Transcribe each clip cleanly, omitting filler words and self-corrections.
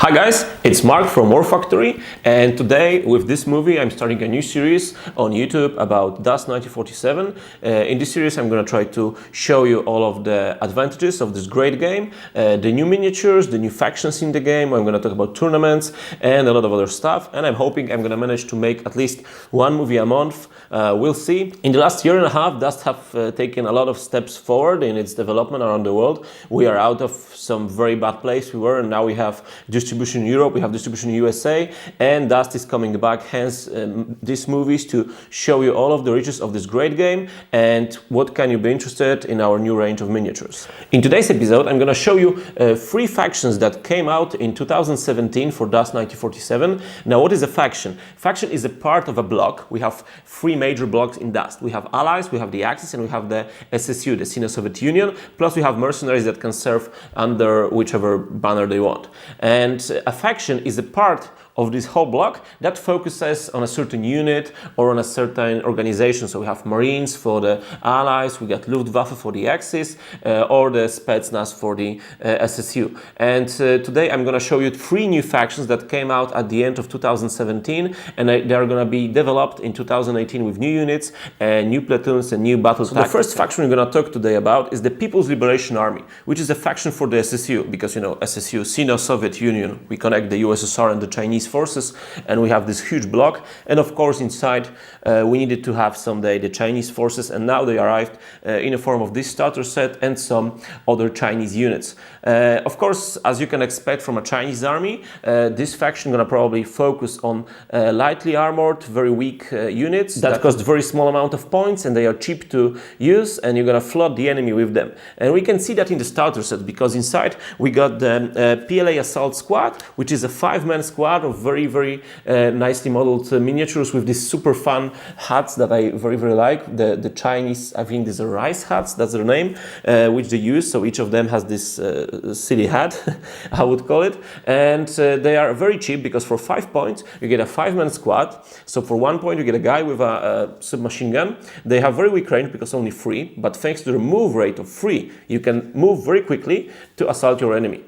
Hi guys, it's Mark from War Factory, and today with this movie I'm starting a new series on YouTube about DAS 1947. In this series I'm going to try to show you all of the advantages of this great game, the new miniatures, the new factions in the game. I'm going to talk about tournaments and a lot of other stuff, and I'm hoping I'm going to manage to make at least one movie a month. We'll see. In the last year and a half, DAS have taken a lot of steps forward in its development around the world. We are out of some very bad place we were, and now we have distribution in Europe, we have distribution in USA, and Dust is coming back. Hence these movies to show you all of the riches of this great game and what can you be interested in our new range of miniatures. In today's episode I'm going to show you 3 factions that came out in 2017 for Dust 1947. Now what is a faction? Faction is a part of a block. We have 3 major blocks in Dust. We have Allies, we have the Axis, and we have the SSU, the Sino-Soviet Union, plus we have mercenaries that can serve under whichever banner they want. And a faction is a part of this whole block that focuses on a certain unit or on a certain organization. So we have Marines for the Allies, we got Luftwaffe for the Axis, or the Spetsnaz for the SSU. And today I'm going to show you 3 new factions that came out at the end of 2017, and they are going to be developed in 2018 with new units, new platoons and new battle tactics. The first faction we're going to talk today about is the People's Liberation Army, which is a faction for the SSU, because you know SSU, Sino-Soviet Union, we connect the USSR and the Chinese forces, and we have this huge block, and of course inside we needed to have someday the Chinese forces, and now they arrived in the form of this starter set and some other Chinese units. Of course, as you can expect from a Chinese army, this faction gonna probably focus on lightly armored, very weak units that cost very small amount of points, and they are cheap to use, and you're gonna flood the enemy with them. And we can see that in the starter set, because inside we got the Pla Assault Squad, which is a 5-man squad of very nicely modeled miniatures with these super fun hats that I very like. The Chinese, I think these are rice hats, that's their name, which they use. So each of them has this silly hat, I would call it, and they are very cheap, because for 5 points you get a 5-man squad. So for 1 point you get a guy with a submachine gun. They have very weak range because only 3, but thanks to the move rate of 3 you can move very quickly to assault your enemy.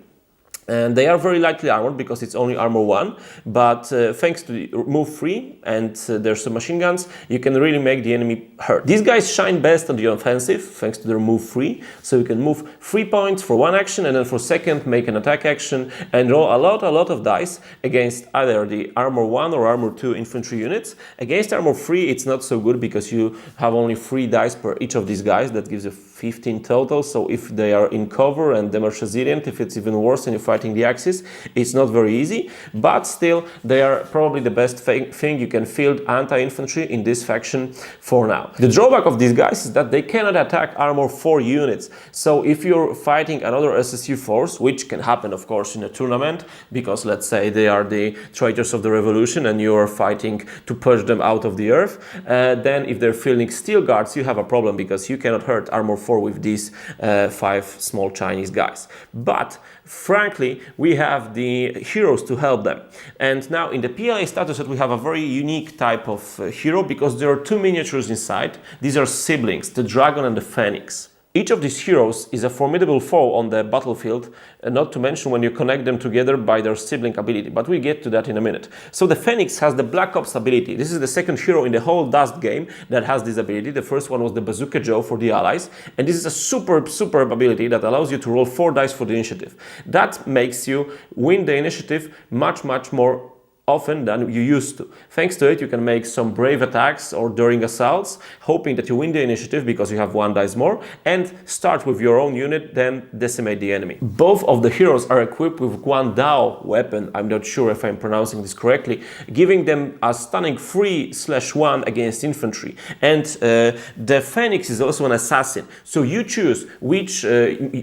And they are very lightly armored because it's only armor 1, but thanks to the move 3 and their submachine guns, you can really make the enemy hurt. These guys shine best on the offensive thanks to their move 3, so you can move 3 points for 1 action, and then for second make an attack action and roll a lot of dice against either the armor 1 or armor 2 infantry units. Against armor 3 it's not so good, because you have only 3 dice per each of these guys. That gives you 15 total, so if they are in cover and damage resilient, if it's even worse and you're fighting the Axis, it's not very easy, but still they are probably the best thing you can field anti-infantry in this faction for now. The drawback of these guys is that they cannot attack armor 4 units, so if you're fighting another SSU force, which can happen of course in a tournament, because let's say they are the traitors of the revolution and you are fighting to purge them out of the earth, then if they're fielding steel guards you have a problem, because you cannot hurt armor 4 with these 5 small Chinese guys. But frankly, we have the heroes to help them. And now in the PLA starter set we have a very unique type of hero, because there are 2 miniatures inside. These are siblings, the Dragon and the Phoenix. Each of these heroes is a formidable foe on the battlefield, not to mention when you connect them together by their sibling ability, but we'll get to that in a minute. So the Phoenix has the Black Ops ability. This is the second hero in the whole Dust game that has this ability. The first one was the Bazooka Joe for the Allies, and this is a superb ability that allows you to roll 4 dice for the initiative. That makes you win the initiative much more often than you used to. Thanks to it you can make some brave attacks or during assaults, hoping that you win the initiative because you have 1 dice more, and start with your own unit, then decimate the enemy. Both of the heroes are equipped with Guandao weapon, I'm not sure if I'm pronouncing this correctly, giving them a stunning 3/1 against infantry. And the Phoenix is also an assassin, so you choose which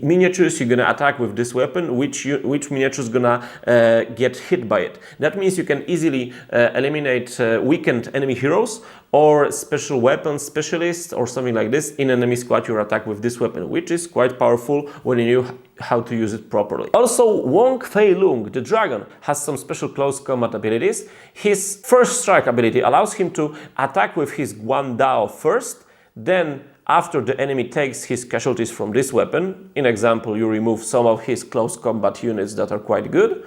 miniatures you're gonna attack with this weapon, which miniature is gonna get hit by it. That means you can easily eliminate weakened enemy heroes or special weapons specialists or something like this in enemy squad you attack with this weapon, which is quite powerful when you know how to use it properly. Also, Wong Fei Lung, the Dragon, has some special close combat abilities. His first strike ability allows him to attack with his Guandao first, then after the enemy takes his casualties from this weapon, in example you remove some of his close combat units that are quite good,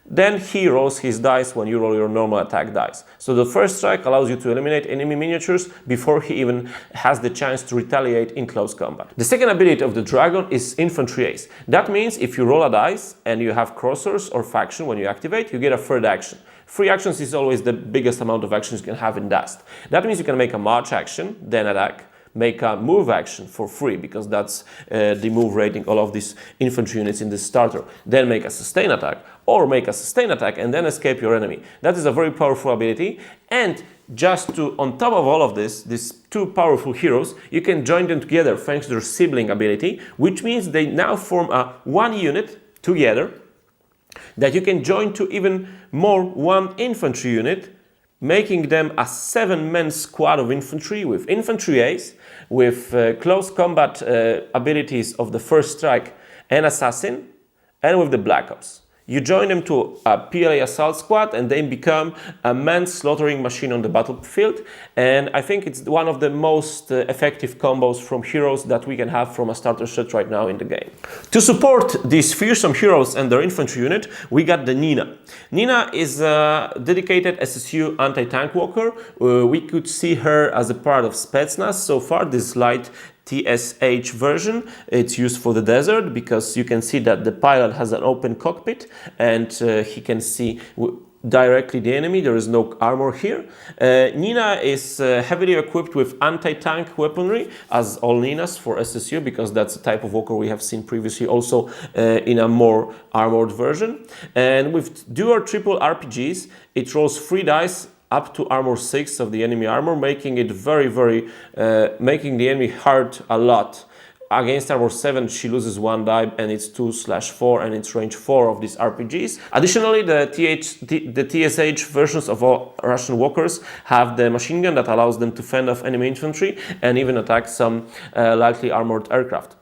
then he rolls his dice when you roll your normal attack dice. So the first strike allows you to eliminate enemy miniatures before he even has the chance to retaliate in close combat. The second ability of the dragon is Infantry Ace. That means if you roll a dice and you have crossers or faction when you activate, you get a third action. 3 actions is always the biggest amount of actions you can have in Dust. That means you can make a march action, then attack, make a move action for free, because that's the move rating all of these infantry units in the starter. Then make a sustain attack, or make a sustain attack and then escape your enemy. That is a very powerful ability, and just to, on top of all of this, these 2 powerful heroes, you can join them together thanks to their sibling ability, which means they now form a 1 unit together that you can join to even more 1 infantry unit, making them a 7-man squad of infantry with Infantry Ace, with close combat abilities of the First Strike and Assassin, and with the Black Ops. You join them to a PLA Assault Squad and they become a man-slaughtering machine on the battlefield, and I think it's one of the most effective combos from heroes that we can have from a starter set right now in the game. To support these fearsome heroes and their infantry unit, we got the Nina. Nina is a dedicated SSU anti-tank walker. We could see her as a part of Spetsnaz so far, this light TSH version. It's used for the desert because you can see that the pilot has an open cockpit and he can see directly the enemy. There is no armor here. Nina is heavily equipped with anti-tank weaponry, as all Ninas for SSU, because that's the type of walker we have seen previously also in a more armored version. And with dual triple RPGs, it rolls 3 dice up to armor 6 of the enemy armor, making it making the enemy hurt a lot. Against armor 7, she loses 1 die, and it's 2/4, and it's range 4 of these RPGs. Additionally, the TSH versions of all Russian walkers have the machine gun that allows them to fend off enemy infantry and even attack some lightly armored aircraft.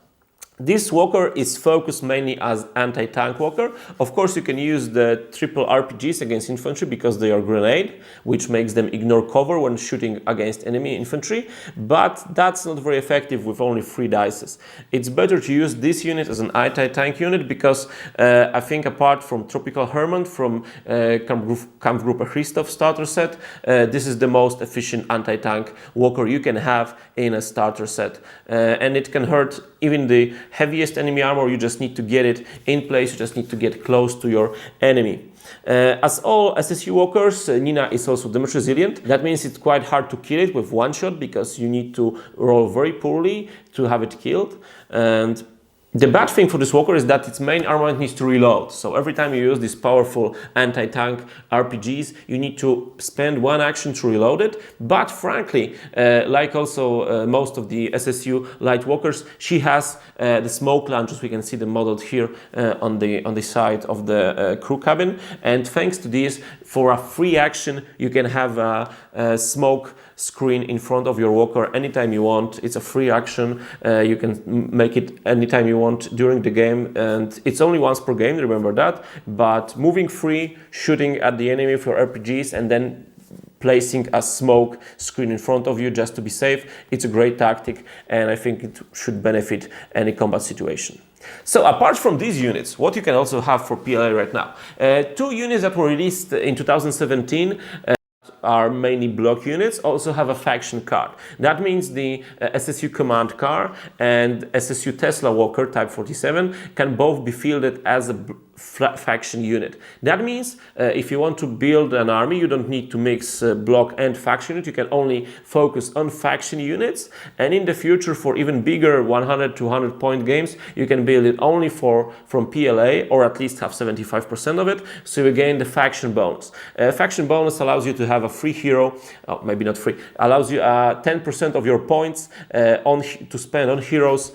This walker is focused mainly as anti-tank walker. Of course, you can use the triple RPGs against infantry because they are grenade, which makes them ignore cover when shooting against enemy infantry, but that's not very effective with only 3 dices. It's better to use this unit as an anti-tank unit because I think apart from Tropical Herman from Kampfgruppe Christoph starter set, this is the most efficient anti-tank walker you can have in a starter set. And it can hurt even the heaviest enemy armor. You just need to get it in place, you just need to get close to your enemy. As all SSU walkers, Nina is also damage resilient. That means it's quite hard to kill it with 1 shot because you need to roll very poorly to have it killed. And the bad thing for this walker is that its main armament needs to reload. So every time you use these powerful anti-tank RPGs, you need to spend 1 action to reload it. But frankly, like also most of the SSU light walkers, she has the smoke launchers. We can see them modeled here on the side of the crew cabin. And thanks to this, for a free action, you can have a smoke screen in front of your walker anytime you want. It's a free action. You can make it anytime you want during the game, and it's only once per game, remember that. But moving free, shooting at the enemy for RPGs, and then placing a smoke screen in front of you just to be safe, it's a great tactic, and I think it should benefit any combat situation. So apart from these units, what you can also have for PLA right now, 2 units that were released in 2017 are mainly block units, also have a faction card. That means the SSU command car and SSU Tesla Walker Type 47 can both be fielded as a faction unit. That means if you want to build an army, you don't need to mix block and faction unit. You can only focus on faction units, and in the future for even bigger 100-200 point games, you can build it only from PLA, or at least have 75% of it, so you gain the faction bonus. Faction bonus allows you to have a free hero, maybe not free, allows you 10% of your points to spend on heroes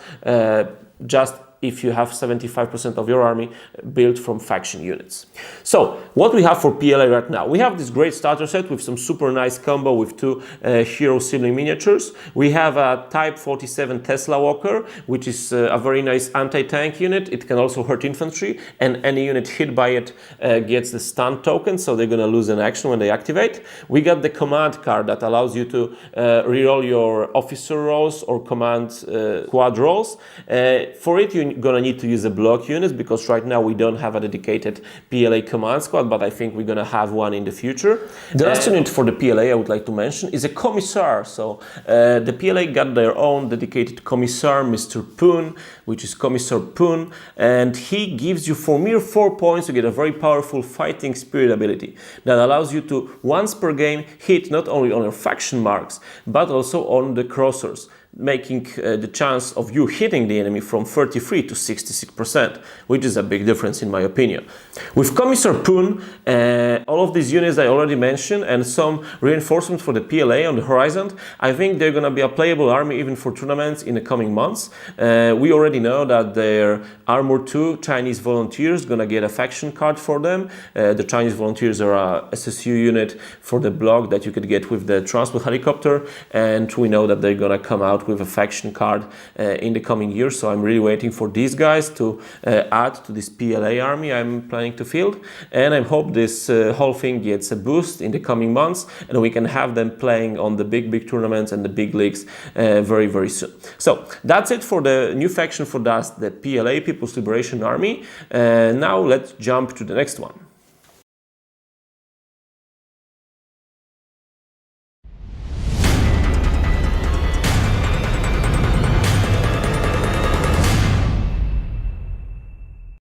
just if you have 75% of your army built from faction units. So what we have for PLA right now, we have this great starter set with some super nice combo with 2 hero sibling miniatures. We have a Type 47 Tesla Walker, which is a very nice anti-tank unit. It can also hurt infantry, and any unit hit by it gets the stun token, so they're gonna lose an action when they activate. We got the command card that allows you to reroll your officer rolls or command squad rolls. For it, you we're gonna need to use a block unit, because right now we don't have a dedicated PLA command squad, but I think we're gonna have one in the future. The last unit for the PLA I would like to mention is a commissar. So the PLA got their own dedicated commissar, Mr. Poon, which is Commissar Poon, and he gives you for mere 4 points to get a very powerful fighting spirit ability that allows you to once per game hit not only on your faction marks but also on the crossers, making the chance of you hitting the enemy from 33 to 66%, which is a big difference in my opinion. With Commissar Poon, all of these units I already mentioned and some reinforcements for the PLA on the horizon, I think they're gonna be a playable army even for tournaments in the coming months. We already know that their Armor 2 Chinese volunteers gonna get a faction card for them. The Chinese volunteers are a SSU unit for the block that you could get with the transport helicopter, and we know that they're gonna come out with a faction card in the coming years. So I'm really waiting for these guys to add to this PLA army I'm planning to field, and I hope this whole thing gets a boost in the coming months and we can have them playing on the big tournaments and the big leagues very soon. So that's it for the new faction for us, the PLA, People's Liberation Army. Now let's jump to the next one.